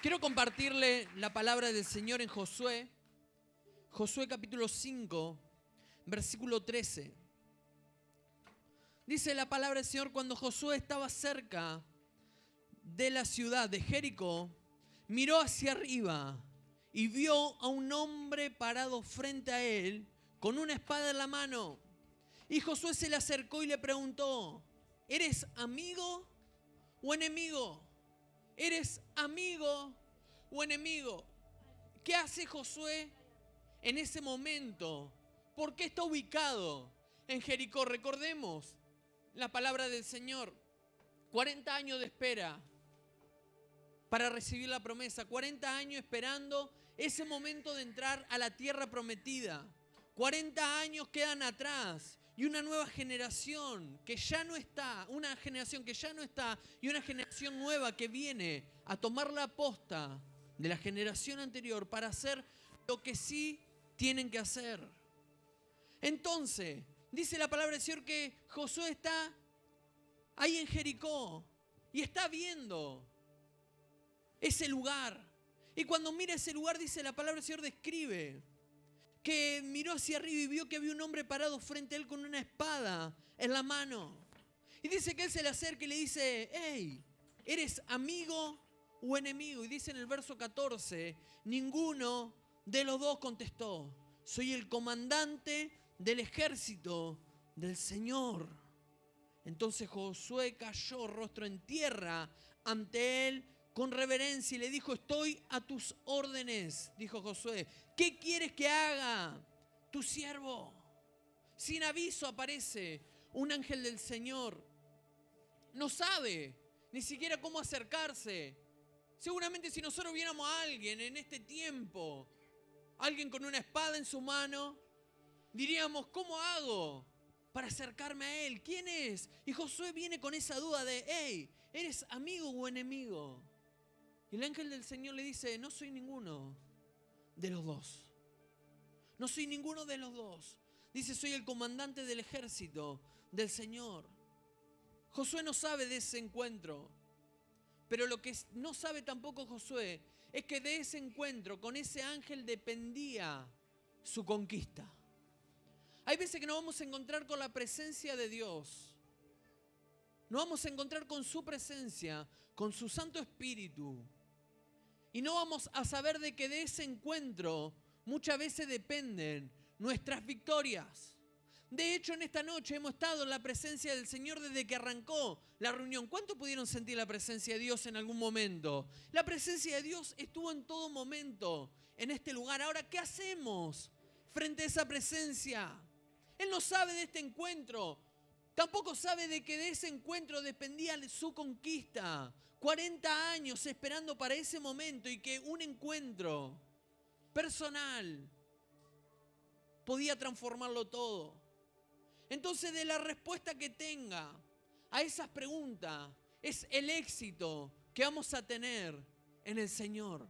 Quiero compartirle la palabra del Señor en Josué. Josué capítulo 5, versículo 13. Dice la palabra del Señor: cuando Josué estaba cerca de la ciudad de Jericó, miró hacia arriba y vio a un hombre parado frente a él con una espada en la mano. Y Josué se le acercó y le preguntó: ¿eres amigo o enemigo? ¿Eres amigo o enemigo? ¿Qué hace Josué en ese momento? ¿Por qué está ubicado en Jericó? Recordemos la palabra del Señor. 40 años de espera para recibir la promesa. 40 años esperando ese momento de entrar a la tierra prometida. 40 años quedan atrás. Y una nueva generación que ya no está, una generación que ya no está y una generación nueva que viene a tomar la posta de la generación anterior para hacer lo que sí tienen que hacer. Entonces, dice la palabra del Señor que Josué está ahí en Jericó y está viendo ese lugar. Y cuando mira ese lugar, dice la palabra del Señor, describe que miró hacia arriba y vio que había un hombre parado frente a él con una espada en la mano. Y dice que él se le acerca y le dice: hey, ¿eres amigo o enemigo? Y dice en el verso 14, ninguno de los dos contestó: soy el comandante del ejército del Señor. Entonces Josué cayó rostro en tierra ante él con reverencia y le dijo: estoy a tus órdenes, dijo Josué. ¿Qué quieres que haga tu siervo? Sin aviso aparece un ángel del Señor. No sabe ni siquiera cómo acercarse. Seguramente si nosotros viéramos a alguien en este tiempo, alguien con una espada en su mano, diríamos: ¿cómo hago para acercarme a él? ¿Quién es? Y Josué viene con esa duda de: hey, ¿eres amigo o enemigo? Y el ángel del Señor le dice: no soy ninguno de los dos. No soy ninguno de los dos. Dice: soy el comandante del ejército del Señor. Josué no sabe de ese encuentro. Pero lo que no sabe tampoco Josué es que de ese encuentro con ese ángel dependía su conquista. Hay veces que nos vamos a encontrar con la presencia de Dios. Nos vamos a encontrar con su presencia, con su Santo Espíritu. Y no vamos a saber de que de ese encuentro muchas veces dependen nuestras victorias. De hecho, en esta noche hemos estado en la presencia del Señor desde que arrancó la reunión. ¿Cuántos pudieron sentir la presencia de Dios en algún momento? La presencia de Dios estuvo en todo momento en este lugar. Ahora, ¿qué hacemos frente a esa presencia? Él no sabe de este encuentro. Tampoco sabe de que de ese encuentro dependía su conquista. 40 años esperando para ese momento y que un encuentro personal podía transformarlo todo. Entonces, de la respuesta que tenga a esas preguntas es el éxito que vamos a tener en el Señor.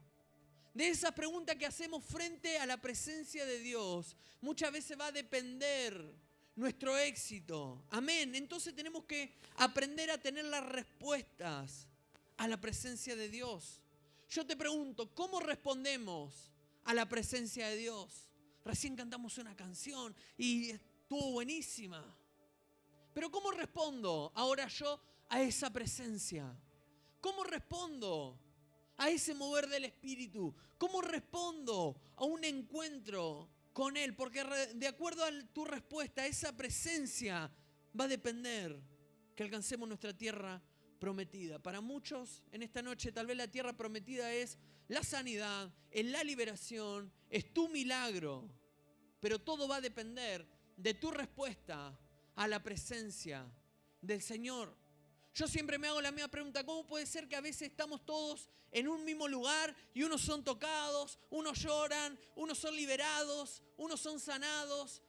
De esas preguntas que hacemos frente a la presencia de Dios, muchas veces va a depender nuestro éxito. Amén. Entonces tenemos que aprender a tener las respuestas a la presencia de Dios. Yo te pregunto, ¿cómo respondemos a la presencia de Dios? Recién cantamos una canción y estuvo buenísima. Pero ¿cómo respondo ahora yo a esa presencia? ¿Cómo respondo a ese mover del Espíritu? ¿Cómo respondo a un encuentro con Él? Porque de acuerdo a tu respuesta, esa presencia va a depender que alcancemos nuestra tierra prometida. Para muchos en esta noche tal vez la tierra prometida es la sanidad, es la liberación, es tu milagro. Pero todo va a depender de tu respuesta a la presencia del Señor. Yo siempre me hago la misma pregunta: ¿cómo puede ser que a veces estamos todos en un mismo lugar y unos son tocados, unos lloran, unos son liberados, unos son sanados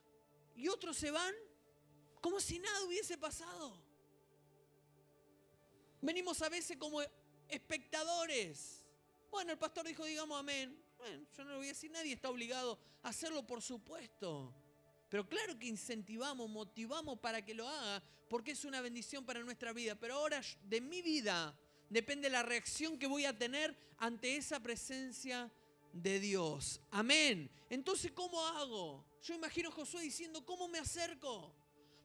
y otros se van como si nada hubiese pasado? Venimos a veces como espectadores. Bueno, el pastor dijo, digamos amén. Bueno, yo no lo voy a decir, nadie está obligado a hacerlo, por supuesto. Pero claro que incentivamos, motivamos para que lo haga, porque es una bendición para nuestra vida. Pero ahora de mi vida, depende de la reacción que voy a tener ante esa presencia de Dios. Amén. Entonces, ¿cómo hago? Yo imagino a Josué diciendo, ¿cómo me acerco?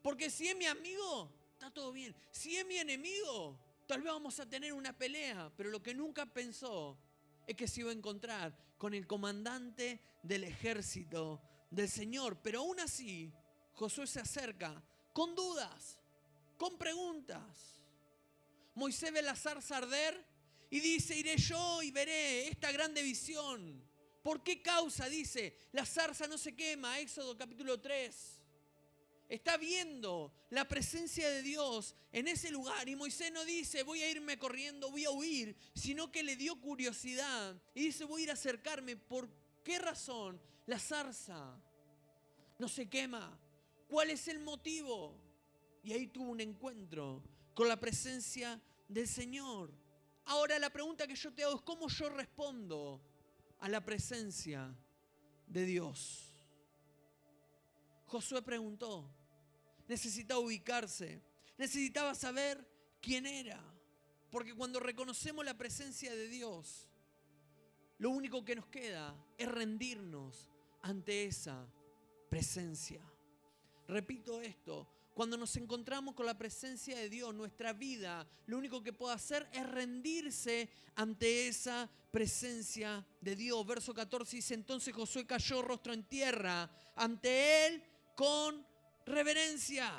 Porque si es mi amigo, está todo bien. Si es mi enemigo, tal vez vamos a tener una pelea. Pero lo que nunca pensó es que se iba a encontrar con el comandante del ejército del Señor. Pero aún así, Josué se acerca con dudas, con preguntas. Moisés ve la zarza arder y dice, iré yo y veré esta grande visión. ¿Por qué causa? Dice, la zarza no se quema. Éxodo capítulo 3. Está viendo la presencia de Dios en ese lugar. Y Moisés no dice, voy a irme corriendo, voy a huir, sino que le dio curiosidad. Y dice, voy a ir a acercarme. ¿Por qué razón la zarza no se quema? ¿Cuál es el motivo? Y ahí tuvo un encuentro con la presencia del Señor. Ahora la pregunta que yo te hago es, ¿cómo yo respondo a la presencia de Dios? Josué preguntó, necesitaba ubicarse, necesitaba saber quién era. Porque cuando reconocemos la presencia de Dios, lo único que nos queda es rendirnos ante esa presencia. Repito esto, cuando nos encontramos con la presencia de Dios, nuestra vida, lo único que puede hacer es rendirse ante esa presencia de Dios. Verso 14 dice, entonces Josué cayó rostro en tierra ante él con reverencia.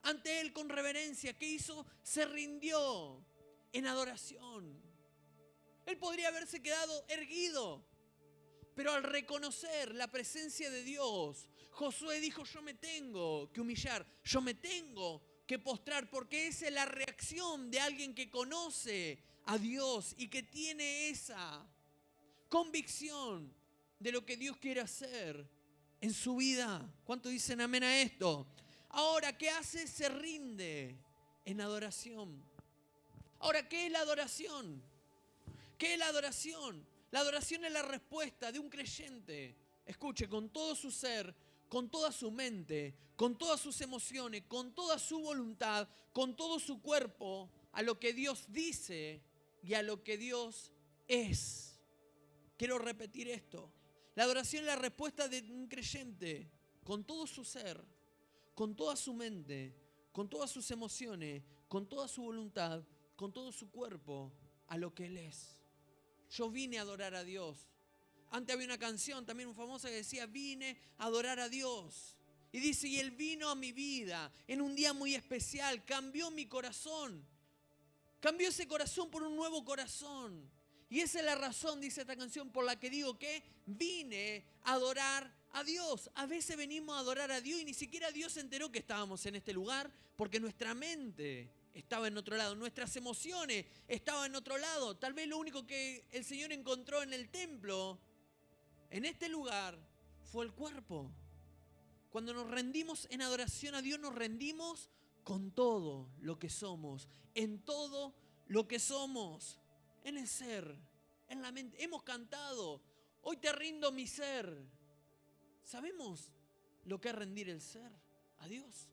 Ante él con reverencia. ¿Qué hizo? Se rindió en adoración. Él podría haberse quedado erguido, pero al reconocer la presencia de Dios, Josué dijo, yo me tengo que humillar, yo me tengo que postrar, porque esa es la reacción de alguien que conoce a Dios y que tiene esa convicción de lo que Dios quiere hacer en su vida. ¿Cuántos dicen amén a esto? Ahora, ¿qué hace? Se rinde en adoración. Ahora, ¿qué es la adoración? ¿Qué es la adoración? La adoración es la respuesta de un creyente, escuche, con todo su ser, con toda su mente, con todas sus emociones, con toda su voluntad, con todo su cuerpo, a lo que Dios dice y a lo que Dios es. Quiero repetir esto. La adoración es la respuesta de un creyente, con todo su ser, con toda su mente, con todas sus emociones, con toda su voluntad, con todo su cuerpo, a lo que Él es. Yo vine a adorar a Dios. Antes había una canción también muy famosa que decía, vine a adorar a Dios. Y dice, y Él vino a mi vida en un día muy especial, cambió mi corazón. Cambió ese corazón por un nuevo corazón. Y esa es la razón, dice esta canción, por la que digo que vine a adorar a Dios. A veces venimos a adorar a Dios y ni siquiera Dios se enteró que estábamos en este lugar, porque nuestra mente estaba en otro lado, nuestras emociones estaban en otro lado. Tal vez lo único que el Señor encontró en el templo, en este lugar, fue el cuerpo. Cuando nos rendimos en adoración a Dios, nos rendimos con todo lo que somos, en todo lo que somos, en el ser, en la mente. Hemos cantado, hoy te rindo mi ser. ¿Sabemos lo que es rendir el ser a Dios?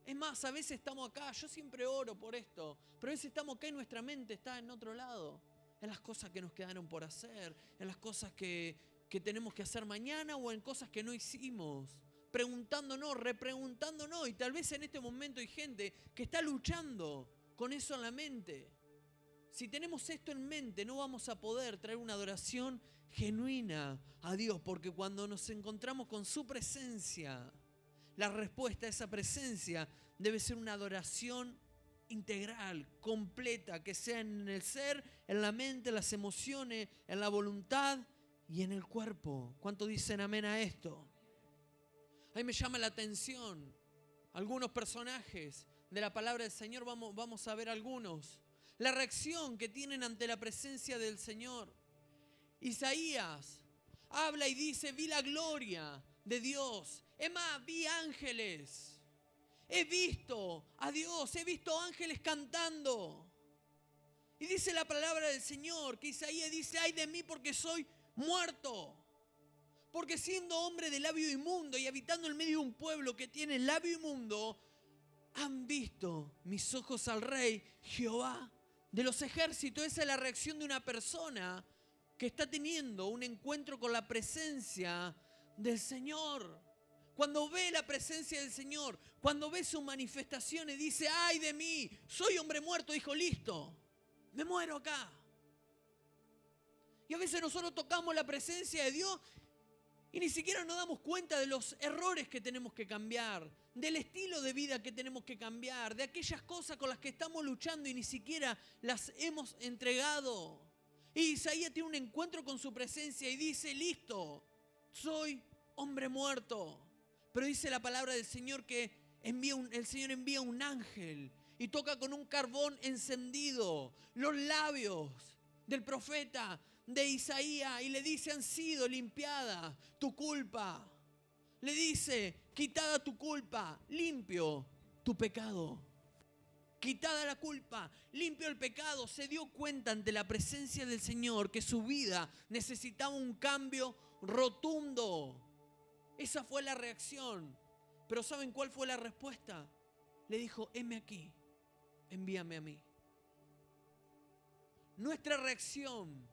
Es más, a veces estamos acá, yo siempre oro por esto, pero a veces estamos acá y nuestra mente está en otro lado, en las cosas que nos quedaron por hacer, en las cosas que tenemos que hacer mañana o en cosas que no hicimos, preguntándonos, repreguntándonos, y tal vez en este momento hay gente que está luchando con eso en la mente. Si tenemos esto en mente, no vamos a poder traer una adoración genuina a Dios, porque cuando nos encontramos con su presencia, la respuesta a esa presencia debe ser una adoración integral, completa, que sea en el ser, en la mente, en las emociones, en la voluntad y en el cuerpo. ¿Cuántos dicen amén a esto? A mí me llama la atención algunos personajes de la palabra del Señor, vamos a ver algunos. La reacción que tienen ante la presencia del Señor. Isaías habla y dice, vi la gloria de Dios. Es más, vi ángeles. He visto a Dios, he visto ángeles cantando. Y dice la palabra del Señor, que Isaías dice, ay de mí porque soy muerto. Porque siendo hombre de labio inmundo y habitando en medio de un pueblo que tiene labio inmundo, han visto mis ojos al Rey, Jehová de los ejércitos. Esa es la reacción de una persona que está teniendo un encuentro con la presencia del Señor. Cuando ve la presencia del Señor, cuando ve sus manifestaciones, dice: ¡ay de mí! Soy hombre muerto. Dijo: listo, me muero acá. Y a veces nosotros tocamos la presencia de Dios y ni siquiera nos damos cuenta de los errores que tenemos que cambiar, del estilo de vida que tenemos que cambiar, de aquellas cosas con las que estamos luchando y ni siquiera las hemos entregado. Y Isaías tiene un encuentro con su presencia y dice: listo, soy hombre muerto. Pero dice la palabra del Señor que el Señor envía un ángel y toca con un carbón encendido los labios del profeta de Isaías y le dice: han sido limpiadas tu culpa. Le dice: quitada tu culpa, limpio tu pecado. Quitada la culpa, limpio el pecado. Se dio cuenta ante la presencia del Señor que su vida necesitaba un cambio rotundo. Esa fue la reacción. Pero ¿saben cuál fue la respuesta? Le dijo: heme aquí, envíame a mí. Nuestra reacción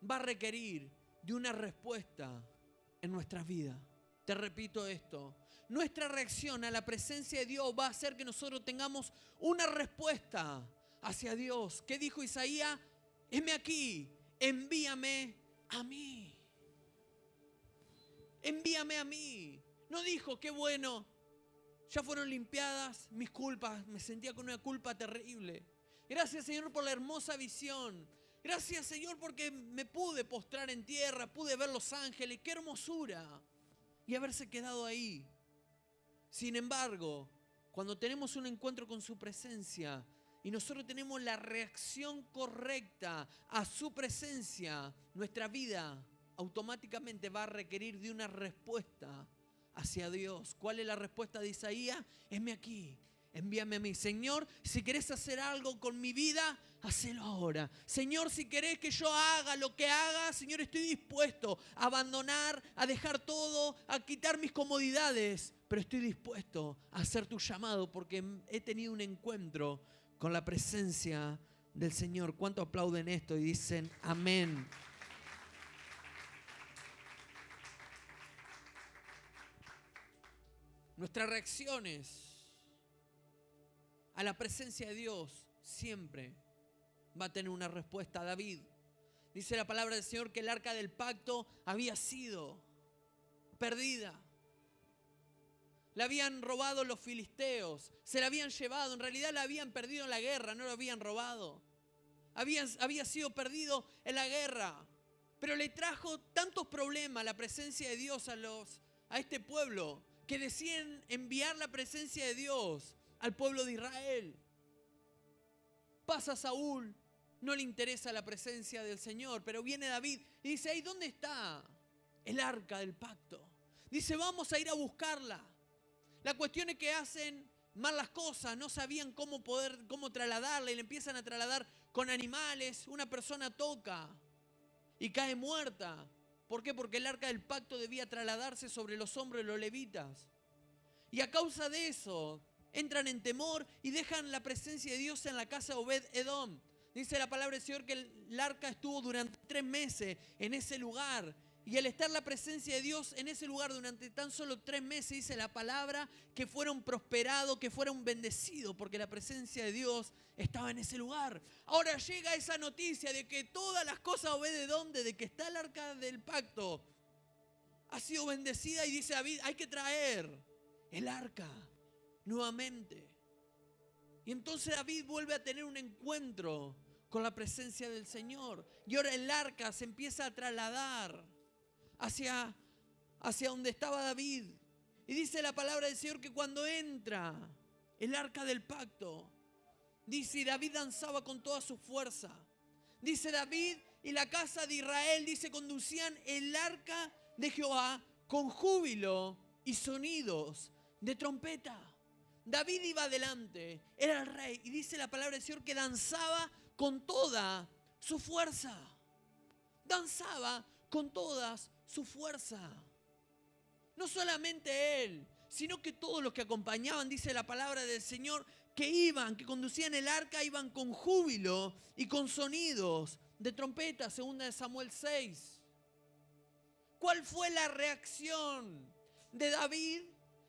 va a requerir de una respuesta en nuestras vidas. Te repito esto: nuestra reacción a la presencia de Dios va a hacer que nosotros tengamos una respuesta hacia Dios. ¿Qué dijo Isaías? Heme aquí, envíame a mí. Envíame a mí. No dijo: qué bueno, ya fueron limpiadas mis culpas. Me sentía con una culpa terrible. Gracias, Señor, por la hermosa visión. Gracias, Señor, porque me pude postrar en tierra, pude ver los ángeles. ¡Qué hermosura! Y haberse quedado ahí. Sin embargo, cuando tenemos un encuentro con su presencia y nosotros tenemos la reacción correcta a su presencia, nuestra vida automáticamente va a requerir de una respuesta hacia Dios. ¿Cuál es la respuesta de Isaías? Heme aquí, envíame a mí. Señor, si querés hacer algo con mi vida, hacelo ahora. Señor, si querés que yo haga lo que haga, Señor, estoy dispuesto a abandonar, a dejar todo, a quitar mis comodidades, pero estoy dispuesto a hacer tu llamado porque he tenido un encuentro con la presencia del Señor. ¿Cuánto aplauden esto y dicen amén? Nuestras reacciones a la presencia de Dios siempre va a tener una respuesta. David, dice la palabra del Señor que el arca del pacto había sido perdida. La habían robado los filisteos, se la habían llevado. En realidad la habían perdido en la guerra, no la habían robado. Había sido perdido en la guerra. Pero le trajo tantos problemas la presencia de Dios a este pueblo que deciden enviar la presencia de Dios al pueblo de Israel. Pasa Saúl, no le interesa la presencia del Señor, pero viene David y dice: ¿ahí dónde está el arca del pacto? Dice: vamos a ir a buscarla. La cuestión es que hacen mal las cosas, no sabían cómo trasladarla y le empiezan a trasladar con animales. Una persona toca y cae muerta. ¿Por qué? Porque el arca del pacto debía trasladarse sobre los hombros de los levitas. Y a causa de eso entran en temor y dejan la presencia de Dios en la casa de Obed-Edom. Dice la palabra del Señor que el arca estuvo durante 3 meses en ese lugar. Y al estar la presencia de Dios en ese lugar durante tan solo 3 meses, dice la palabra que fueron prosperados, que fueron bendecidos, porque la presencia de Dios estaba en ese lugar. Ahora llega esa noticia de que todas las cosas Obed-Edom, desde que está el arca del pacto, ha sido bendecida, y dice David: hay que traer el arca nuevamente. Y entonces David vuelve a tener un encuentro con la presencia del Señor. Y ahora el arca se empieza a trasladar hacia donde estaba David. Y dice la palabra del Señor que cuando entra el arca del pacto, dice, David danzaba con toda su fuerza. Dice David y la casa de Israel, dice, conducían el arca de Jehová con júbilo y sonidos de trompeta. David iba adelante, era el rey, y dice la palabra del Señor que danzaba con toda su fuerza. Danzaba con toda su fuerza. No solamente él, sino que todos los que acompañaban, dice la palabra del Señor, que conducían el arca, iban con júbilo y con sonidos de trompeta, 2 Samuel 6. ¿Cuál fue la reacción de David?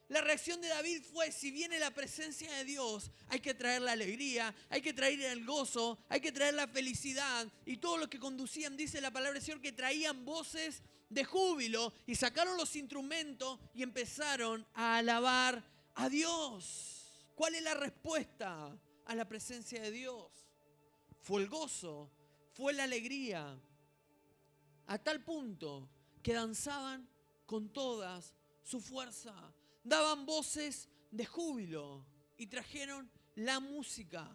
La reacción de David fue: si viene la presencia de Dios, hay que traer la alegría, hay que traer el gozo, hay que traer la felicidad. Y todos los que conducían, dice la palabra del Señor, que traían voces de júbilo y sacaron los instrumentos y empezaron a alabar a Dios. ¿Cuál es la respuesta a la presencia de Dios? Fue el gozo, fue la alegría, a tal punto que danzaban con todas su fuerza. Daban voces de júbilo y trajeron la música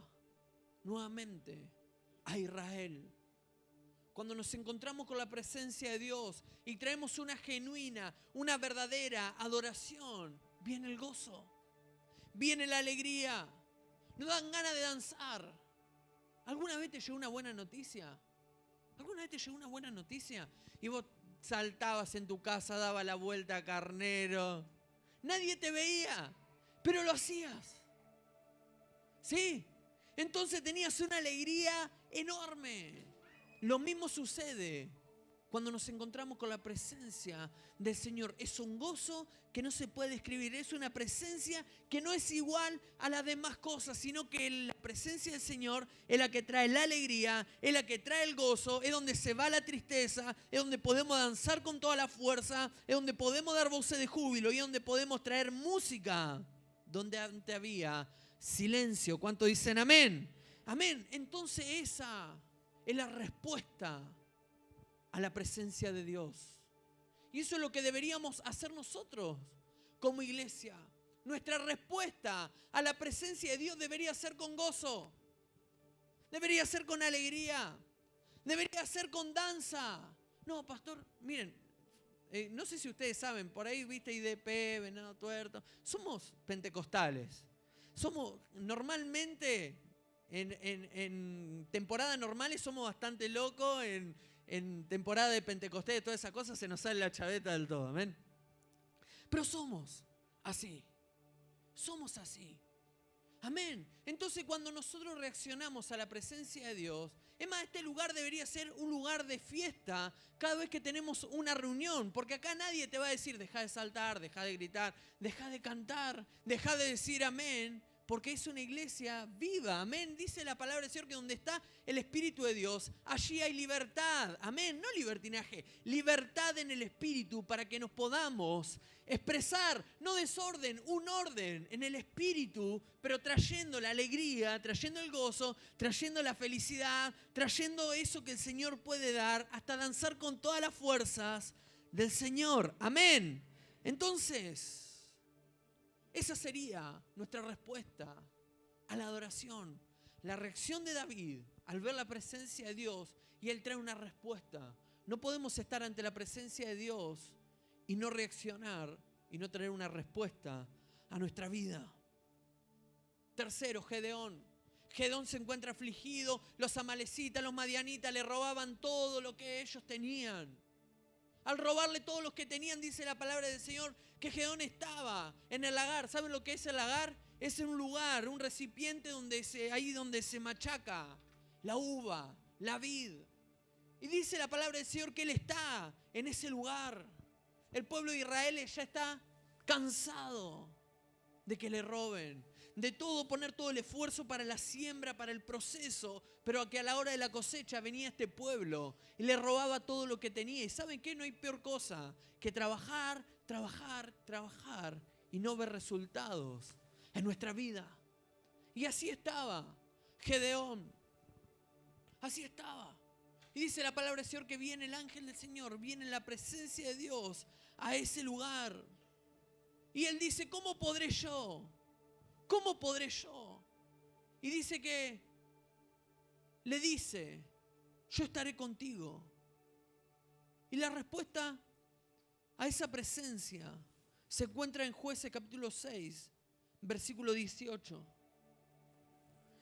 nuevamente a Israel. Cuando nos encontramos con la presencia de Dios y traemos una genuina, una verdadera adoración, viene el gozo, viene la alegría, nos dan ganas de danzar. ¿Alguna vez te llegó una buena noticia? ¿Alguna vez te llegó una buena noticia? Y vos saltabas en tu casa, dabas la vuelta a carnero. Nadie te veía, pero lo hacías. ¿Sí? Entonces tenías una alegría enorme. Lo mismo sucede cuando nos encontramos con la presencia del Señor. Es un gozo que no se puede describir. Es una presencia que no es igual a las demás cosas, sino que la presencia del Señor es la que trae la alegría, es la que trae el gozo, es donde se va la tristeza, es donde podemos danzar con toda la fuerza, es donde podemos dar voces de júbilo y es donde podemos traer música, donde antes había silencio. ¿Cuántos dicen amén? Amén. Entonces esa es la respuesta a la presencia de Dios. Y eso es lo que deberíamos hacer nosotros como iglesia. Nuestra respuesta a la presencia de Dios debería ser con gozo, debería ser con alegría, debería ser con danza. No, pastor, miren, no sé si ustedes saben, por ahí viste IDP, Venado Tuerto, somos pentecostales. Somos normalmente, en temporada normales somos bastante locos, en temporada de Pentecostés, toda esa cosa, se nos sale la chaveta del todo, amén. Pero somos así, amén. Entonces cuando nosotros reaccionamos a la presencia de Dios, es más, este lugar debería ser un lugar de fiesta cada vez que tenemos una reunión, porque acá nadie te va a decir: deja de saltar, deja de gritar, deja de cantar, deja de decir amén, porque es una iglesia viva, amén. Dice la palabra del Señor que donde está el Espíritu de Dios, allí hay libertad, amén. No libertinaje, libertad en el Espíritu para que nos podamos expresar, no desorden, un orden en el Espíritu, pero trayendo la alegría, trayendo el gozo, trayendo la felicidad, trayendo eso que el Señor puede dar, hasta danzar con todas las fuerzas del Señor, amén. Entonces, esa sería nuestra respuesta a la adoración. La reacción de David al ver la presencia de Dios, y él trae una respuesta. No podemos estar ante la presencia de Dios y no reaccionar y no traer una respuesta a nuestra vida. Tercero, Gedeón. Gedeón se encuentra afligido. Los amalecitas, los madianitas le robaban todo lo que ellos tenían. Al robarle todo lo que tenían, dice la palabra del Señor, que Gedeón estaba en el lagar. ¿Saben lo que es el lagar? Es un lugar, un recipiente ahí donde se machaca la uva, la vid. Y dice la palabra del Señor que Él está en ese lugar. El pueblo de Israel ya está cansado de que le roben, de poner todo el esfuerzo para la siembra, para el proceso, pero que a la hora de la cosecha venía este pueblo y le robaba todo lo que tenía. ¿Y saben qué? No hay peor cosa que trabajar y no ver resultados en nuestra vida. Y así estaba Gedeón, así estaba. Y dice la palabra del Señor que viene el ángel del Señor, viene la presencia de Dios a ese lugar. Y él dice: ¿cómo podré yo? ¿Cómo podré yo? Y dice que le dice: yo estaré contigo. Y la respuesta a esa presencia se encuentra en Jueces capítulo 6, versículo 18.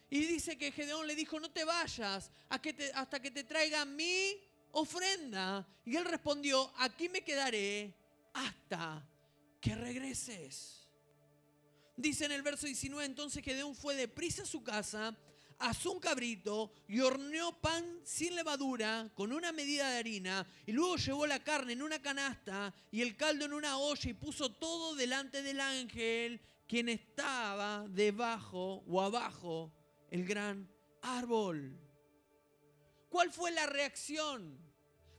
Y dice que Gedeón le dijo: no te vayas hasta que te traiga mi ofrenda. Y él respondió: aquí me quedaré hasta que regreses. Dice en el verso 19, entonces Gedeón fue deprisa a su casa, asó un cabrito y horneó pan sin levadura con una medida de harina, y luego llevó la carne en una canasta y el caldo en una olla y puso todo delante del ángel, quien estaba debajo o abajo el gran árbol. ¿Cuál fue la reacción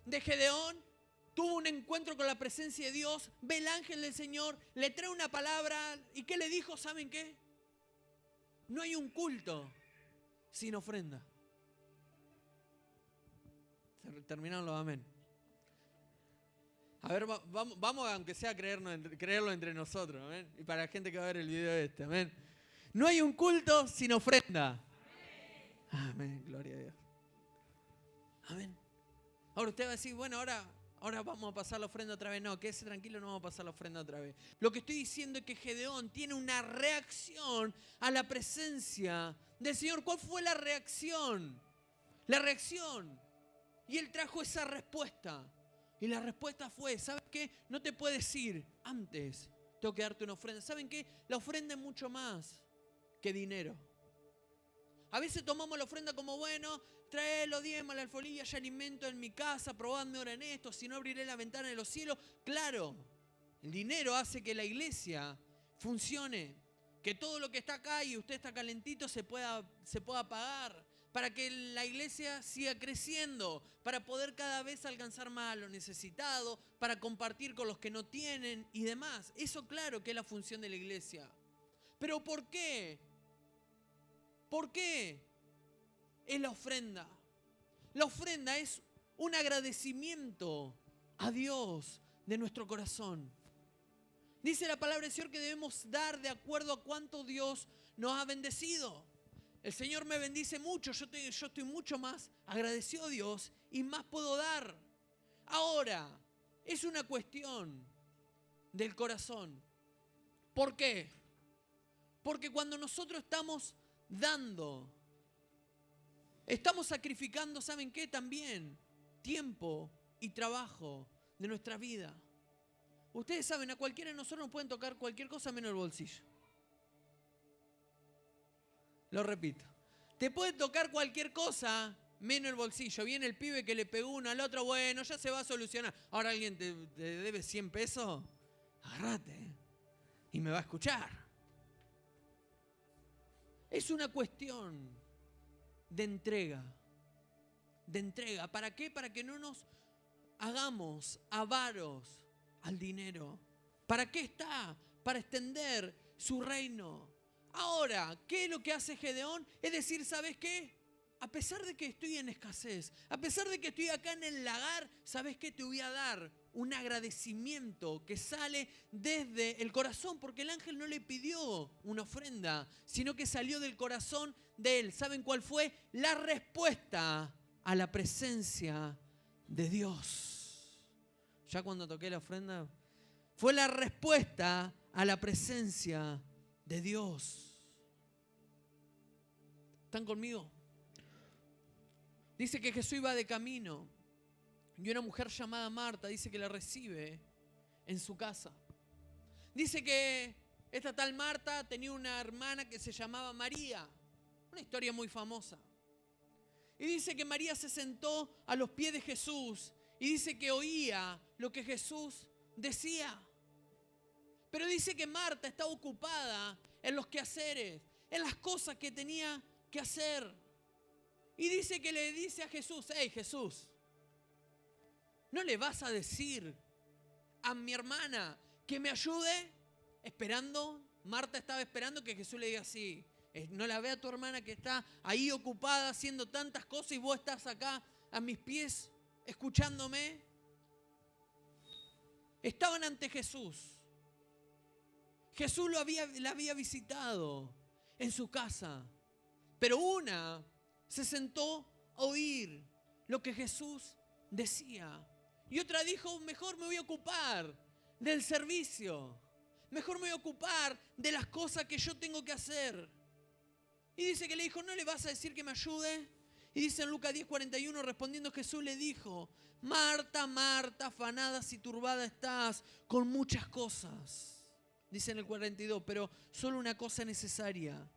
de Gedeón? Tuvo un encuentro con la presencia de Dios, ve el ángel del Señor, le trae una palabra, ¿y qué le dijo? ¿Saben qué? No hay un culto sin ofrenda. Terminaron los amén. A ver, vamos aunque sea creerlo entre nosotros, amén. Y para la gente que va a ver el video este, amén. No hay un culto sin ofrenda. Amén, gloria a Dios. Amén. Ahora usted va a decir, bueno, ahora vamos a pasar la ofrenda otra vez. No, quédese tranquilo, no vamos a pasar la ofrenda otra vez. Lo que estoy diciendo es que Gedeón tiene una reacción a la presencia del Señor. ¿Cuál fue la reacción? La reacción. Y él trajo esa respuesta. Y la respuesta fue, ¿sabes qué? No te puedes ir antes. Tengo que darte una ofrenda. ¿Saben qué? La ofrenda es mucho más que dinero. A veces tomamos la ofrenda como, bueno, trae los diezmos, la alfolía, ya alimento en mi casa, probadme ahora en esto, si no abriré la ventana de los cielos. Claro, el dinero hace que la iglesia funcione, que todo lo que está acá y usted está calentito se pueda pagar, para que la iglesia siga creciendo, para poder cada vez alcanzar más a los necesitados, para compartir con los que no tienen y demás. Eso claro que es la función de la iglesia. Pero ¿por qué? ¿Por qué es la ofrenda? La ofrenda es un agradecimiento a Dios de nuestro corazón. Dice la palabra del Señor que debemos dar de acuerdo a cuánto Dios nos ha bendecido. El Señor me bendice mucho, yo estoy mucho más agradecido a Dios y más puedo dar. Ahora, es una cuestión del corazón. ¿Por qué? Porque cuando nosotros estamos dando, estamos sacrificando, ¿saben qué? También tiempo y trabajo de nuestra vida. Ustedes saben, a cualquiera de nosotros nos pueden tocar cualquier cosa menos el bolsillo. Lo repito. Te puede tocar cualquier cosa menos el bolsillo. Viene el pibe que le pegó uno al otro, bueno, ya se va a solucionar. Ahora alguien te debe 100 pesos, agárrate y me va a escuchar. Es una cuestión de entrega. De entrega. ¿Para qué? Para que no nos hagamos avaros al dinero. ¿Para qué está? Para extender su reino. Ahora, ¿qué es lo que hace Gedeón? Es decir, ¿sabes qué? A pesar de que estoy en escasez, a pesar de que estoy acá en el lagar, ¿sabes qué? Te voy a dar un agradecimiento que sale desde el corazón, porque el ángel no le pidió una ofrenda, sino que salió del corazón de él. ¿Saben cuál fue? La respuesta a la presencia de Dios. Ya cuando toqué la ofrenda, fue la respuesta a la presencia de Dios. ¿Están conmigo? Dice que Jesús iba de camino y una mujer llamada Marta dice que la recibe en su casa. Dice que esta tal Marta tenía una hermana que se llamaba María, una historia muy famosa. Y dice que María se sentó a los pies de Jesús y dice que oía lo que Jesús decía. Pero dice que Marta estaba ocupada en los quehaceres, en las cosas que tenía que hacer. Y dice que le dice a Jesús, hey Jesús, ¿no le vas a decir a mi hermana que me ayude? Esperando, Marta estaba esperando que Jesús le diga así. No la ve a tu hermana que está ahí ocupada haciendo tantas cosas y vos estás acá a mis pies escuchándome. Estaban ante Jesús. Jesús la había visitado en su casa. Pero una se sentó a oír lo que Jesús decía. Y otra dijo, mejor me voy a ocupar del servicio. Mejor me voy a ocupar de las cosas que yo tengo que hacer. Y dice que le dijo, ¿no le vas a decir que me ayude? Y dice en Lucas 10:41, respondiendo Jesús le dijo, Marta, Marta, afanada y turbada estás con muchas cosas. Dice en el 42, pero solo una cosa necesaria.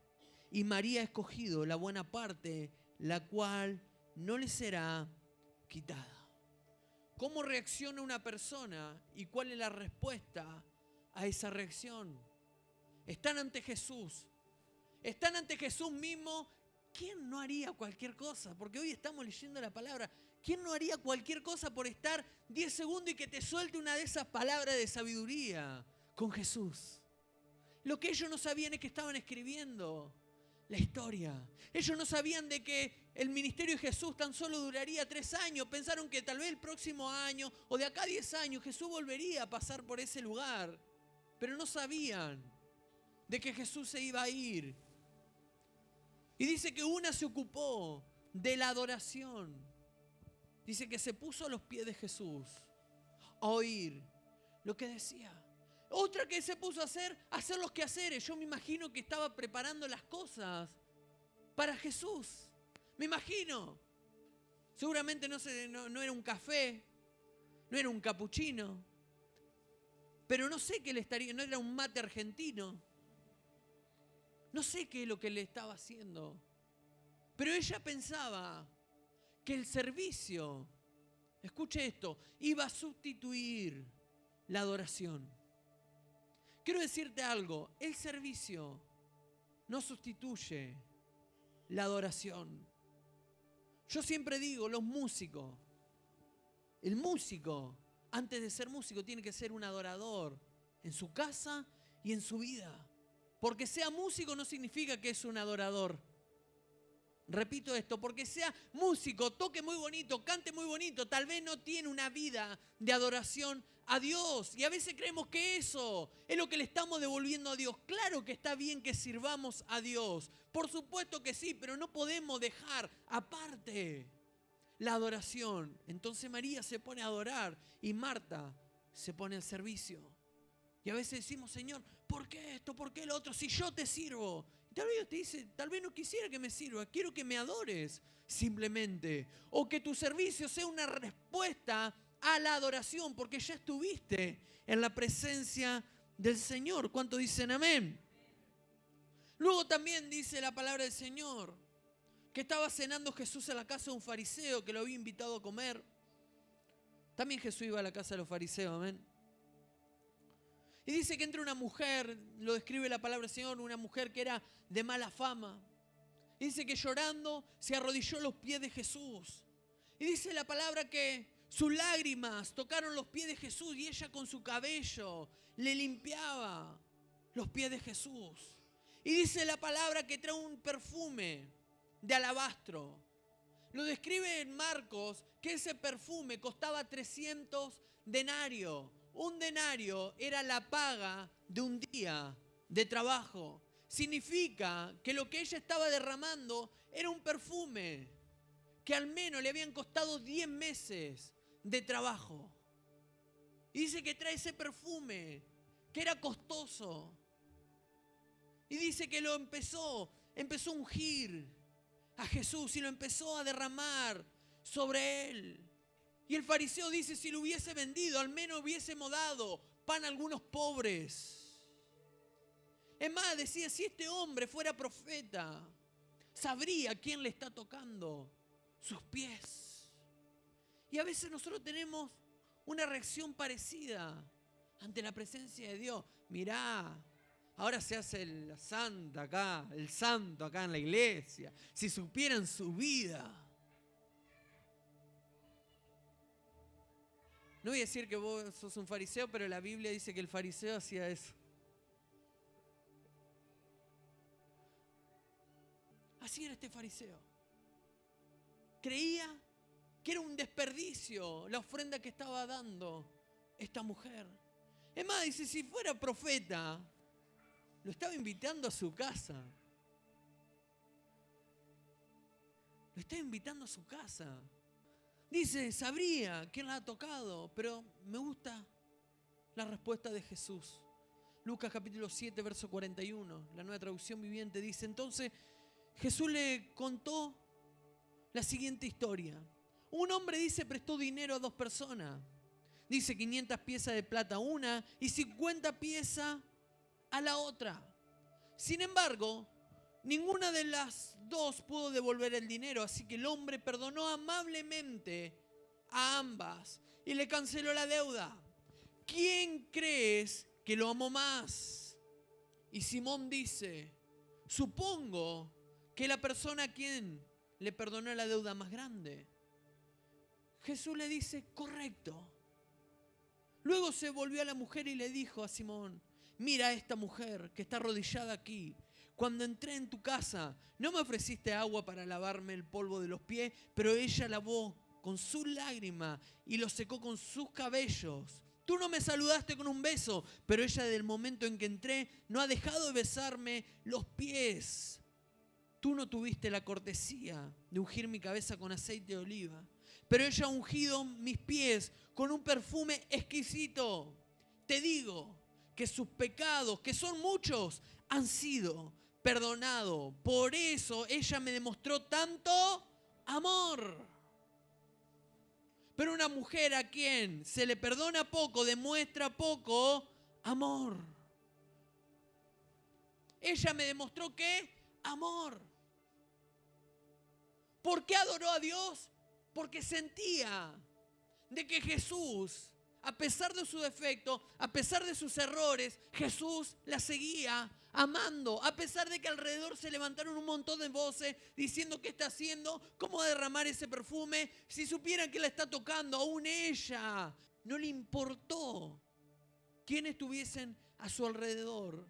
Y María ha escogido la buena parte, la cual no le será quitada. ¿Cómo reacciona una persona y cuál es la respuesta a esa reacción? Están ante Jesús. Están ante Jesús mismo. ¿Quién no haría cualquier cosa? Porque hoy estamos leyendo la palabra. ¿Quién no haría cualquier cosa por estar 10 segundos y que te suelte una de esas palabras de sabiduría con Jesús? Lo que ellos no sabían es que estaban escribiendo la historia. Ellos no sabían de que el ministerio de Jesús tan solo duraría 3 años. Pensaron que tal vez el próximo año o de acá a 10 años Jesús volvería a pasar por ese lugar. Pero no sabían de que Jesús se iba a ir. Y dice que una se ocupó de la adoración. Dice que se puso a los pies de Jesús a oír lo que decía. Otra que se puso a hacer los quehaceres. Yo me imagino que estaba preparando las cosas para Jesús. Me imagino. Seguramente no era un café, no era un capuchino. Pero no sé qué le estaría, no era un mate argentino. No sé qué es lo que le estaba haciendo. Pero ella pensaba que el servicio, escuche esto, iba a sustituir la adoración. Quiero decirte algo, el servicio no sustituye la adoración. Yo siempre digo, los músicos, el músico, antes de ser músico, tiene que ser un adorador en su casa y en su vida. Porque sea músico no significa que es un adorador. Repito esto, porque sea músico, toque muy bonito, cante muy bonito, tal vez no tiene una vida de adoración a Dios. Y a veces creemos que eso es lo que le estamos devolviendo a Dios. Claro que está bien que sirvamos a Dios. Por supuesto que sí, pero no podemos dejar aparte la adoración. Entonces María se pone a adorar y Marta se pone al servicio. Y a veces decimos, Señor, ¿por qué esto? ¿Por qué lo otro? Si yo te sirvo. Y tal vez Dios te dice, tal vez no quisiera que me sirva, quiero que me adores simplemente. O que tu servicio sea una respuesta a la adoración, porque ya estuviste en la presencia del Señor. ¿Cuántos dicen amén? Luego también dice la palabra del Señor, que estaba cenando Jesús en la casa de un fariseo que lo había invitado a comer. También Jesús iba a la casa de los fariseos, amén. Y dice que entra una mujer, lo describe la palabra del Señor, una mujer que era de mala fama. Y dice que llorando se arrodilló a los pies de Jesús. Y dice la palabra que sus lágrimas tocaron los pies de Jesús y ella con su cabello le limpiaba los pies de Jesús. Y dice la palabra que trae un perfume de alabastro. Lo describe en Marcos que ese perfume costaba 300 denarios. Un denario era la paga de un día de trabajo. Significa que lo que ella estaba derramando era un perfume que al menos le habían costado 10 meses de trabajo. Y dice que trae ese perfume que era costoso. Y dice que lo empezó a ungir a Jesús y lo empezó a derramar sobre él. Y el fariseo dice, si lo hubiese vendido, al menos hubiésemos dado pan a algunos pobres. Es más, decía, si este hombre fuera profeta, sabría quién le está tocando sus pies. Y a veces nosotros tenemos una reacción parecida ante la presencia de Dios. Mirá, ahora se hace el santo acá en la iglesia. Si supieran su vida. No voy a decir que vos sos un fariseo, pero la Biblia dice que el fariseo hacía eso. Así era este fariseo. Creía que era un desperdicio la ofrenda que estaba dando esta mujer. Es más, dice, si fuera profeta, lo estaba invitando a su casa. Lo estaba invitando a su casa. Dice, sabría quién la ha tocado, pero me gusta la respuesta de Jesús. Lucas capítulo 7, verso 41, la Nueva Traducción Viviente dice, entonces Jesús le contó la siguiente historia. Un hombre, dice, prestó dinero a 2 personas. Dice 500 piezas de plata a una y 50 piezas a la otra. Sin embargo, ninguna de las dos pudo devolver el dinero, así que el hombre perdonó amablemente a ambas y le canceló la deuda. ¿Quién crees que lo amó más? Y Simón dice, supongo que la persona a quien le perdonó la deuda más grande. Jesús le dice, correcto. Luego se volvió a la mujer y le dijo a Simón, mira a esta mujer que está arrodillada aquí. Cuando entré en tu casa, no me ofreciste agua para lavarme el polvo de los pies, pero ella lavó con su lágrima y lo secó con sus cabellos. Tú no me saludaste con un beso, pero ella desde el momento en que entré no ha dejado de besarme los pies. Tú no tuviste la cortesía de ungir mi cabeza con aceite de oliva, pero ella ha ungido mis pies con un perfume exquisito. Te digo que sus pecados, que son muchos, han sido perdonados. Por eso ella me demostró tanto amor. Pero una mujer a quien se le perdona poco, demuestra poco amor. Ella me demostró ¿qué? Amor. ¿Por qué adoró a Dios? Porque sentía de que Jesús, a pesar de su defecto, a pesar de sus errores, Jesús la seguía amando. A pesar de que alrededor se levantaron un montón de voces diciendo qué está haciendo, cómo va a derramar ese perfume. Si supieran que la está tocando, aún ella no le importó quién estuviesen a su alrededor.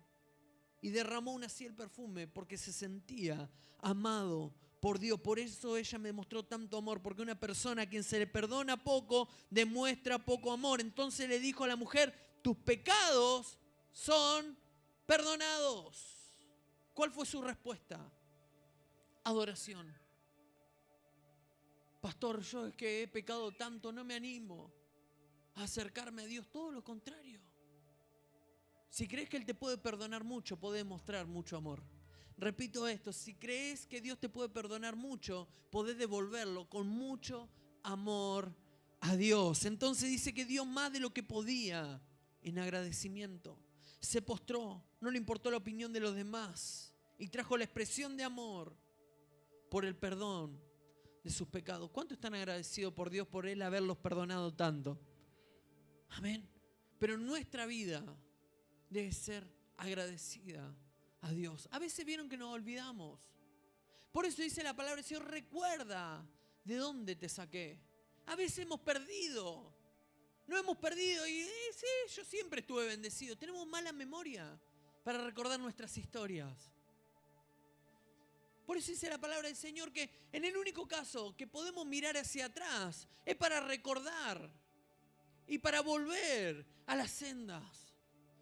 Y derramó aún así el perfume porque se sentía amado por Dios. Por eso ella me demostró tanto amor, porque una persona a quien se le perdona poco, demuestra poco amor. Entonces le dijo a la mujer, tus pecados son perdonados. ¿Cuál fue su respuesta? Adoración. Pastor, yo es que he pecado tanto, no me animo a acercarme a Dios. Todo lo contrario. Si crees que Él te puede perdonar mucho, puede mostrar mucho amor. Repito esto, si crees que Dios te puede perdonar mucho, podés devolverlo con mucho amor a Dios. Entonces dice que dio más de lo que podía en agradecimiento. Se postró, no le importó la opinión de los demás y trajo la expresión de amor por el perdón de sus pecados. ¿Cuánto están agradecidos por Dios por Él haberlos perdonado tanto? Amén. Pero en nuestra vida debe ser agradecida a Dios. A veces vieron que nos olvidamos. Por eso dice la palabra del Señor, recuerda de dónde te saqué. A veces hemos perdido. No hemos perdido y sí, yo siempre estuve bendecido. Tenemos mala memoria para recordar nuestras historias. Por eso dice la palabra del Señor que en el único caso que podemos mirar hacia atrás es para recordar y para volver a las sendas.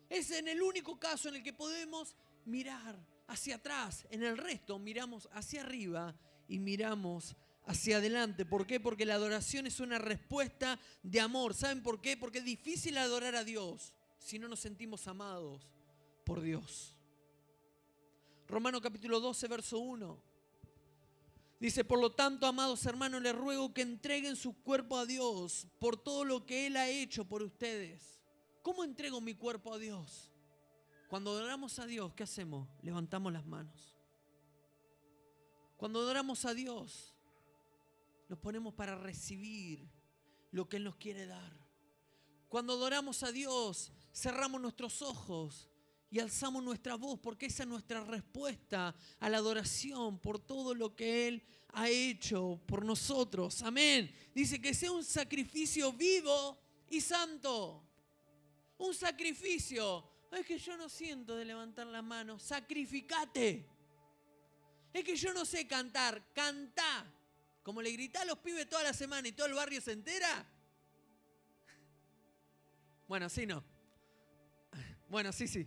Es en el único caso en el que podemos mirar hacia atrás. En el resto miramos hacia arriba y miramos hacia adelante. ¿Por qué? Porque la adoración es una respuesta de amor. ¿Saben por qué? Porque es difícil adorar a Dios si no nos sentimos amados por Dios. Romanos capítulo 12, verso 1. Dice, por lo tanto, amados hermanos, les ruego que entreguen su cuerpo a Dios por todo lo que Él ha hecho por ustedes. ¿Cómo entrego mi cuerpo a Dios? Cuando adoramos a Dios, ¿qué hacemos? Levantamos las manos. Cuando adoramos a Dios, nos ponemos para recibir lo que Él nos quiere dar. Cuando adoramos a Dios, cerramos nuestros ojos y alzamos nuestra voz, porque esa es nuestra respuesta a la adoración por todo lo que Él ha hecho por nosotros. Amén. Dice que sea un sacrificio vivo y santo. Un sacrificio. Es que yo no siento de levantar la mano. Sacrificate. Es que yo no sé cantar. Cantá. Como le gritá a los pibes toda la semana y todo el barrio se entera. Bueno, sí, no. Bueno, sí.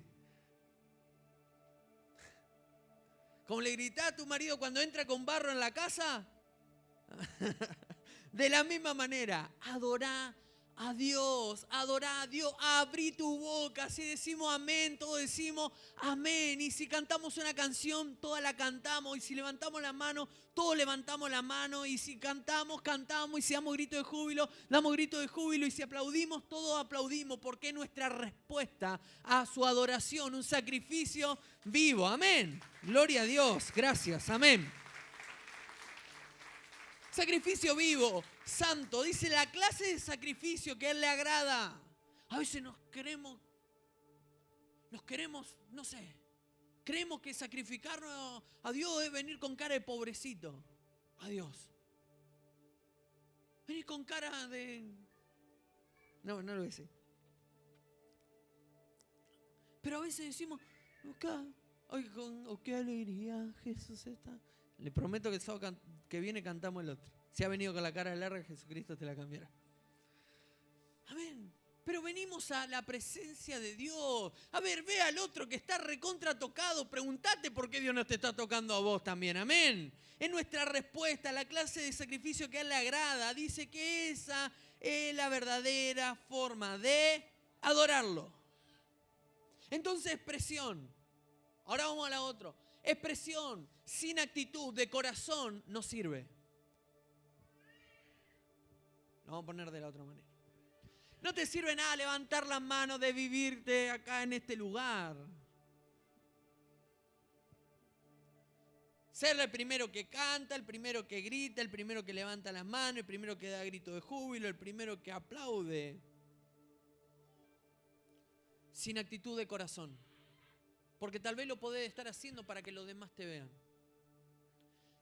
Como le gritá a tu marido cuando entra con barro en la casa. De la misma manera, adorá a Dios, adorá a Dios, abrí tu boca. Si decimos amén, todos decimos amén. Y si cantamos una canción, toda la cantamos. Y si levantamos la mano, todos levantamos la mano. Y si cantamos, cantamos. Y si damos grito de júbilo, damos grito de júbilo. Y si aplaudimos, todos aplaudimos. Porque es nuestra respuesta a su adoración, un sacrificio vivo. Amén. Gloria a Dios. Gracias. Amén. Sacrificio vivo, santo. Dice la clase de sacrificio que a Él le agrada. A veces nos queremos, no sé, creemos que sacrificarnos a Dios es venir con cara de pobrecito. A Dios. Venir con cara de... No lo decía. Pero a veces decimos, qué alegría Jesús está. Le prometo que el sábado que viene cantamos el otro. Si ha venido con la cara larga, Jesucristo te la cambiará. Amén. Pero venimos a la presencia de Dios. A ver, ve al otro que está recontra tocado. Pregúntate por qué Dios no te está tocando a vos también. Amén. Es nuestra respuesta a la clase de sacrificio que a Él le agrada. Dice que esa es la verdadera forma de adorarlo. Entonces, expresión. Ahora vamos a la otra. Expresión sin actitud de corazón no sirve. Lo vamos a poner de la otra manera. No te sirve nada levantar las manos de vivirte acá en este lugar. Ser el primero que canta, el primero que grita, el primero que levanta las manos, el primero que da grito de júbilo, el primero que aplaude. Sin actitud de corazón. Porque tal vez lo podés estar haciendo para que los demás te vean.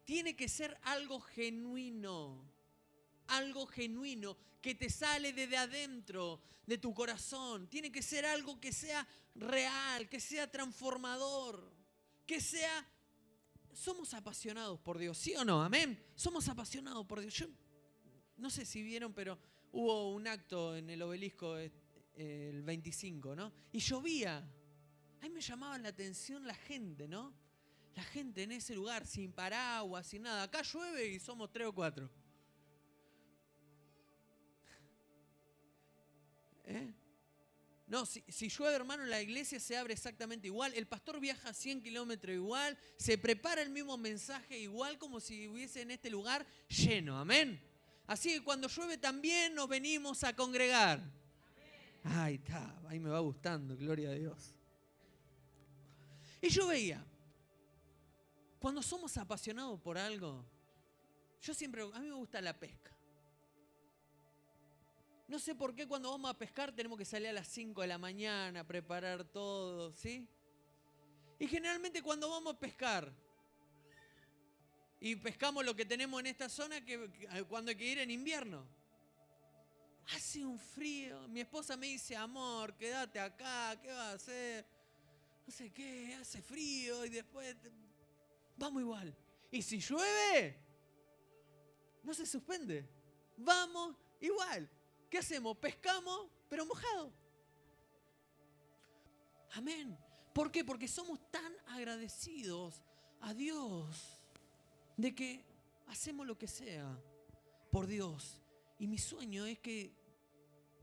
Tiene que ser algo genuino. Algo genuino que te sale desde adentro de tu corazón. Tiene que ser algo que sea real, que sea transformador, que sea... Somos apasionados por Dios, ¿sí o no? Amén. Somos apasionados por Dios. Yo no sé si vieron, pero hubo un acto en el Obelisco el 25, ¿no? Y llovía. Ahí me llamaba la atención la gente, ¿no? La gente en ese lugar, sin paraguas, sin nada. Acá llueve y somos 3 o 4. No, si llueve, hermano, la iglesia se abre exactamente igual. El pastor viaja 100 kilómetros igual. Se prepara el mismo mensaje igual como si hubiese en este lugar lleno. Amén. Así que cuando llueve también nos venimos a congregar. Ahí está, ahí me va gustando, gloria a Dios. Y yo veía, cuando somos apasionados por algo, a mí me gusta la pesca. No sé por qué cuando vamos a pescar tenemos que salir a las 5 de la mañana, preparar todo, ¿sí? Y generalmente cuando vamos a pescar, y pescamos lo que tenemos en esta zona, cuando hay que ir en invierno, hace un frío. Mi esposa me dice, amor, quédate acá, ¿qué vas a hacer? No sé qué, hace frío y después vamos igual. Y si llueve, no se suspende. Vamos igual. ¿Qué hacemos? Pescamos, pero mojado. Amén. ¿Por qué? Porque somos tan agradecidos a Dios de que hacemos lo que sea por Dios. Y mi sueño es que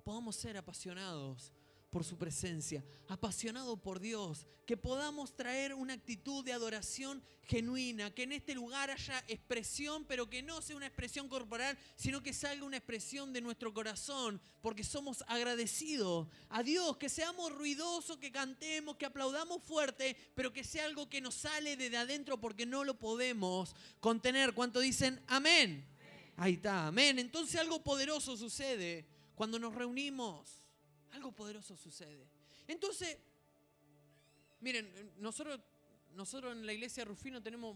podamos ser apasionados por su presencia, apasionado por Dios, que podamos traer una actitud de adoración genuina, que en este lugar haya expresión, pero que no sea una expresión corporal, sino que salga una expresión de nuestro corazón, porque somos agradecidos a Dios, que seamos ruidosos, que cantemos, que aplaudamos fuerte, pero que sea algo que nos sale desde adentro porque no lo podemos contener. ¿Cuánto dicen amén? Ahí está, amén. Entonces algo poderoso sucede cuando nos reunimos. Algo poderoso sucede. Entonces, miren, nosotros en la iglesia Rufino tenemos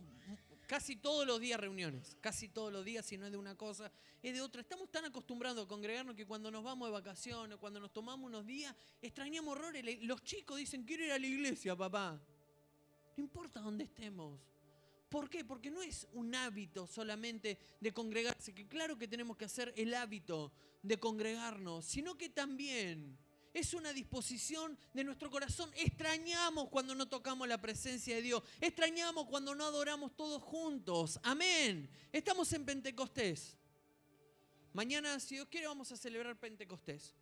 casi todos los días reuniones. Casi todos los días, si no es de una cosa, es de otra. Estamos tan acostumbrados a congregarnos que cuando nos vamos de vacaciones, cuando nos tomamos unos días, extrañamos horrores. Los chicos dicen, quiero ir a la iglesia, papá. No importa dónde estemos. ¿Por qué? Porque no es un hábito solamente de congregarse, que claro que tenemos que hacer el hábito de congregarnos, sino que también es una disposición de nuestro corazón. Extrañamos cuando no tocamos la presencia de Dios. Extrañamos cuando no adoramos todos juntos. Amén. Estamos en Pentecostés. Mañana, si Dios quiere, vamos a celebrar Pentecostés.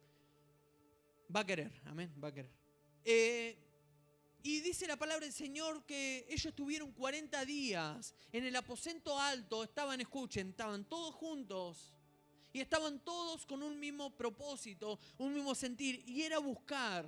Va a querer, amén, va a querer. Y dice la palabra del Señor que ellos tuvieron 40 días en el aposento alto, estaban todos juntos y estaban todos con un mismo propósito, un mismo sentir, y era buscar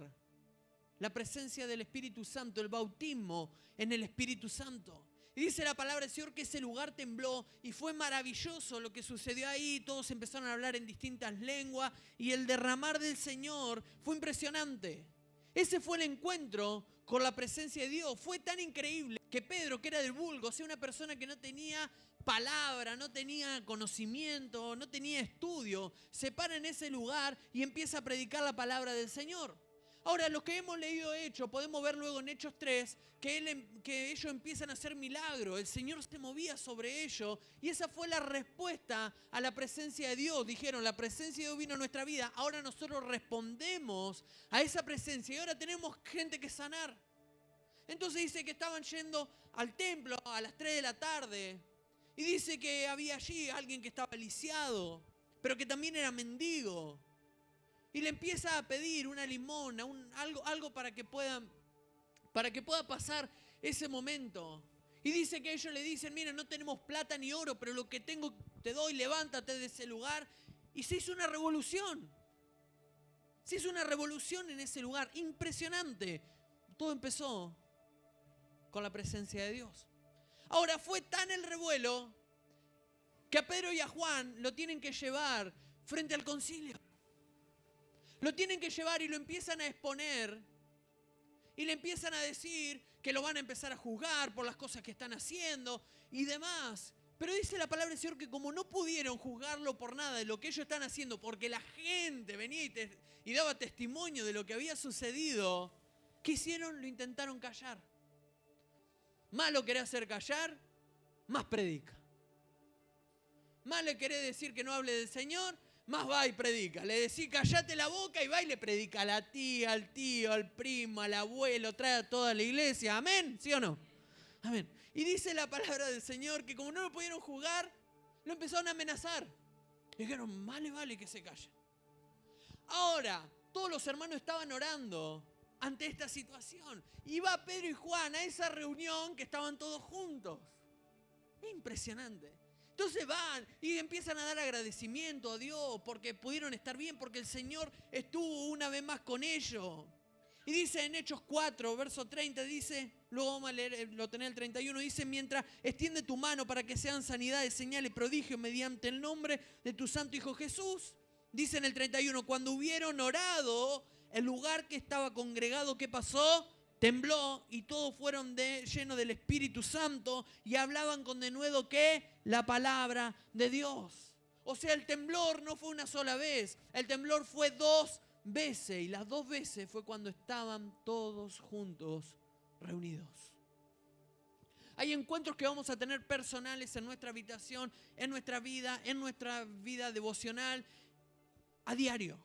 la presencia del Espíritu Santo, el bautismo en el Espíritu Santo. Y dice la palabra del Señor que ese lugar tembló y fue maravilloso lo que sucedió ahí. Todos empezaron a hablar en distintas lenguas y el derramar del Señor fue impresionante. Ese fue el encuentro con la presencia de Dios. Fue tan increíble que Pedro, que era del vulgo, o sea, una persona que no tenía palabra, no tenía conocimiento, no tenía estudio, se para en ese lugar y empieza a predicar la palabra del Señor. Ahora, los que hemos leído Hechos, podemos ver luego en Hechos 3 que ellos empiezan a hacer milagros. El Señor se movía sobre ellos y esa fue la respuesta a la presencia de Dios. Dijeron, la presencia de Dios vino a nuestra vida. Ahora nosotros respondemos a esa presencia y ahora tenemos gente que sanar. Entonces dice que estaban yendo al templo a las 3 de la tarde y dice que había allí alguien que estaba lisiado, pero que también era mendigo. Y le empieza a pedir una limosna, algo para que pueda pasar ese momento. Y dice que ellos le dicen, mira, no tenemos plata ni oro, pero lo que tengo te doy, levántate de ese lugar. Y se hizo una revolución. Se hizo una revolución en ese lugar, impresionante. Todo empezó con la presencia de Dios. Ahora, fue tan el revuelo que a Pedro y a Juan lo tienen que llevar frente al concilio. Lo tienen que llevar y lo empiezan a exponer y le empiezan a decir que lo van a empezar a juzgar por las cosas que están haciendo y demás. Pero dice la palabra del Señor que como no pudieron juzgarlo por nada de lo que ellos están haciendo, porque la gente venía y daba testimonio de lo que había sucedido, ¿qué hicieron? Lo intentaron callar. Más lo querés hacer callar, más predica. Más le querés decir que no hable del Señor, más va y predica. Le decís callate la boca y va y le predica a la tía, al tío, al primo, al abuelo, trae a toda la iglesia. ¿Amén? ¿Sí o no? Amén. Y dice la palabra del Señor que como no lo pudieron juzgar, lo empezaron a amenazar. Dijeron, más le vale que se callen. Ahora, todos los hermanos estaban orando ante esta situación. Y va Pedro y Juan a esa reunión que estaban todos juntos. Es impresionante. Entonces van y empiezan a dar agradecimiento a Dios porque pudieron estar bien, porque el Señor estuvo una vez más con ellos. Y dice en Hechos 4, verso 30, dice, luego vamos a leer, lo tenés el 31, dice, mientras extiende tu mano para que sean sanidades, señales, prodigios mediante el nombre de tu santo Hijo Jesús. Dice en el 31, cuando hubieron orado, el lugar que estaba congregado, ¿qué pasó? Tembló y todos fueron llenos del Espíritu Santo y hablaban con denuedo ¿qué? La palabra de Dios. O sea, el temblor no fue una sola vez, el temblor fue 2 veces y las 2 veces fue cuando estaban todos juntos reunidos. Hay encuentros que vamos a tener personales en nuestra habitación, en nuestra vida devocional a diario.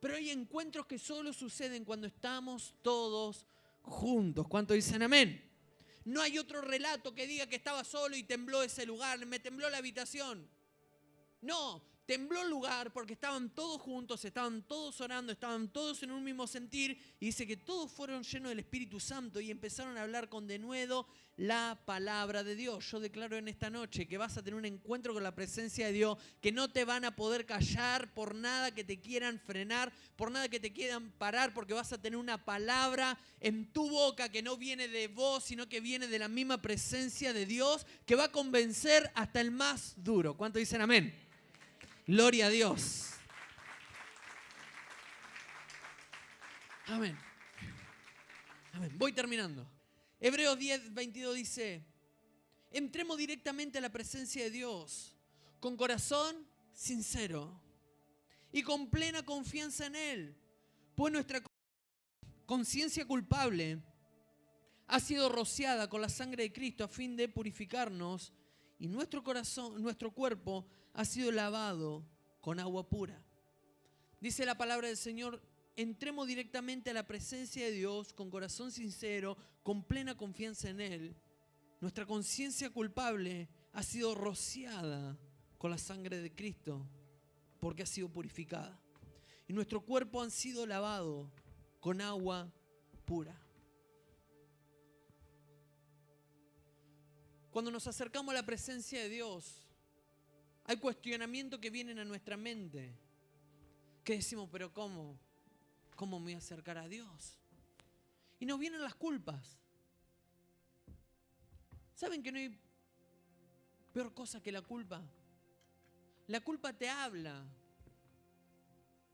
Pero hay encuentros que solo suceden cuando estamos todos juntos. ¿Cuántos dicen amén? No hay otro relato que diga que estaba solo y tembló ese lugar, me tembló la habitación. No, tembló el lugar porque estaban todos juntos, estaban todos orando, estaban todos en un mismo sentir. Y dice que todos fueron llenos del Espíritu Santo y empezaron a hablar con denuedo la palabra de Dios. Yo declaro en esta noche que vas a tener un encuentro con la presencia de Dios, que no te van a poder callar por nada que te quieran frenar, por nada que te quieran parar, porque vas a tener una palabra en tu boca que no viene de vos, sino que viene de la misma presencia de Dios, que va a convencer hasta el más duro. ¿Cuántos dicen amén? Gloria a Dios. Amén. Amén. Voy terminando. Hebreos 10, 22 dice, entremos directamente a la presencia de Dios con corazón sincero y con plena confianza en Él, pues nuestra conciencia culpable ha sido rociada con la sangre de Cristo a fin de purificarnos y nuestro corazón, nuestro cuerpo ha sido lavado con agua pura. Dice la palabra del Señor, entremos directamente a la presencia de Dios con corazón sincero, con plena confianza en Él. Nuestra conciencia culpable ha sido rociada con la sangre de Cristo porque ha sido purificada. Y nuestro cuerpo han sido lavado con agua pura. Cuando nos acercamos a la presencia de Dios, hay cuestionamientos que vienen a nuestra mente. Que decimos, pero ¿cómo? ¿Cómo me voy a acercar a Dios? Y nos vienen las culpas. ¿Saben que no hay peor cosa que la culpa? La culpa te habla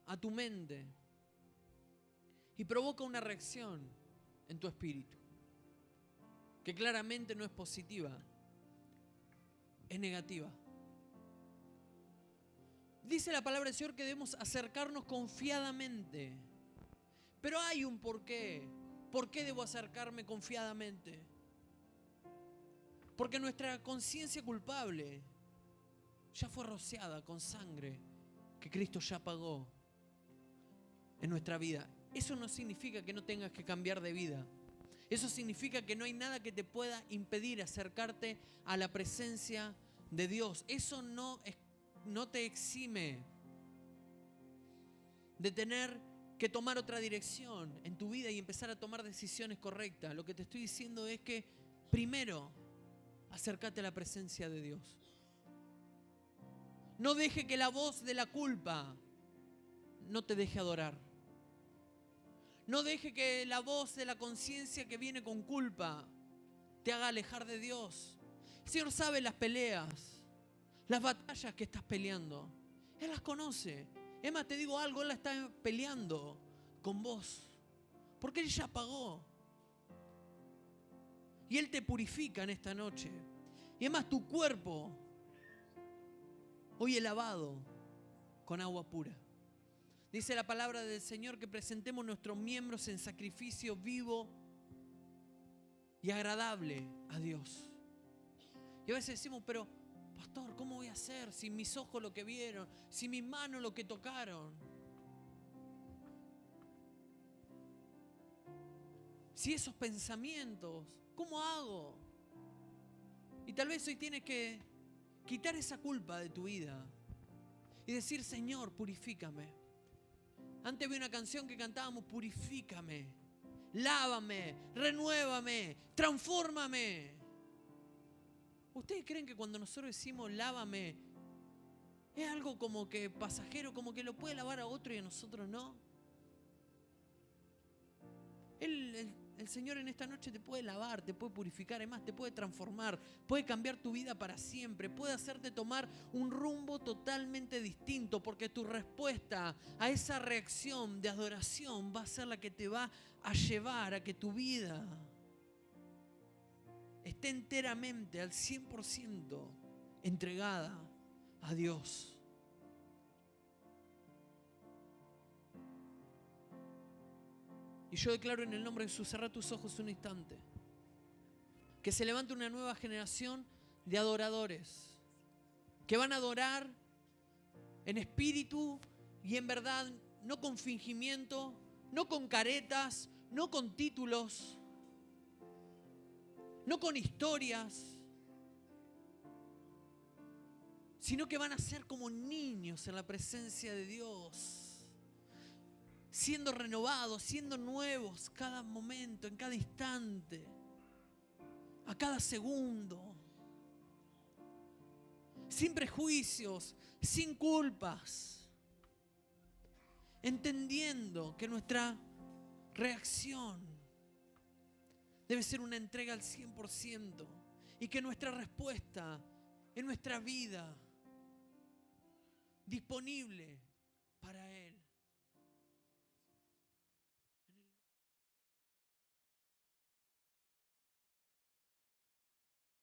a tu mente y provoca una reacción en tu espíritu que claramente no es positiva, es negativa. Dice la palabra del Señor que debemos acercarnos confiadamente, pero hay un porqué. ¿Por qué debo acercarme confiadamente? Porque nuestra conciencia culpable ya fue rociada con sangre que Cristo ya pagó en nuestra vida. Eso no significa que no tengas que cambiar de vida. Eso significa que no hay nada que te pueda impedir acercarte a la presencia de Dios. Eso no te exime de tener que tomar otra dirección en tu vida y empezar a tomar decisiones correctas. Lo que te estoy diciendo es que primero acércate a la presencia de Dios. No deje que la voz de la culpa no te deje adorar. No deje que la voz de la conciencia que viene con culpa te haga alejar de Dios. El Señor sabe las peleas, las batallas que estás peleando. Él las conoce. Es más, te digo algo, Él la está peleando con vos. Porque Él ya pagó. Y Él te purifica en esta noche. Y además tu cuerpo hoy es lavado con agua pura. Dice la palabra del Señor que presentemos nuestros miembros en sacrificio vivo y agradable a Dios. Y a veces decimos, pero pastor, ¿cómo voy a hacer si mis ojos lo que vieron, si mis manos lo que tocaron? Si esos pensamientos, ¿cómo hago? Y tal vez hoy tienes que quitar esa culpa de tu vida y decir, Señor, purifícame. Antes había una canción que cantábamos, purifícame, lávame, renuévame, transfórmame. ¿Ustedes creen que cuando nosotros decimos lávame, es algo como que pasajero, como que lo puede lavar a otro y a nosotros no? El Señor en esta noche te puede lavar, te puede purificar, además te puede transformar, puede cambiar tu vida para siempre, puede hacerte tomar un rumbo totalmente distinto, porque tu respuesta a esa reacción de adoración va a ser la que te va a llevar a que tu vida esté enteramente, al 100% entregada a Dios. Y yo declaro en el nombre de Jesús, cerrá tus ojos un instante. Que se levante una nueva generación de adoradores. Que van a adorar en espíritu y en verdad, no con fingimiento, no con caretas, no con títulos, no con historias, sino que van a ser como niños en la presencia de Dios. Siendo renovados, siendo nuevos cada momento, en cada instante, a cada segundo. Sin prejuicios, sin culpas. Entendiendo que nuestra reacción debe ser una entrega al 100% y que nuestra respuesta en nuestra vida disponible para Él.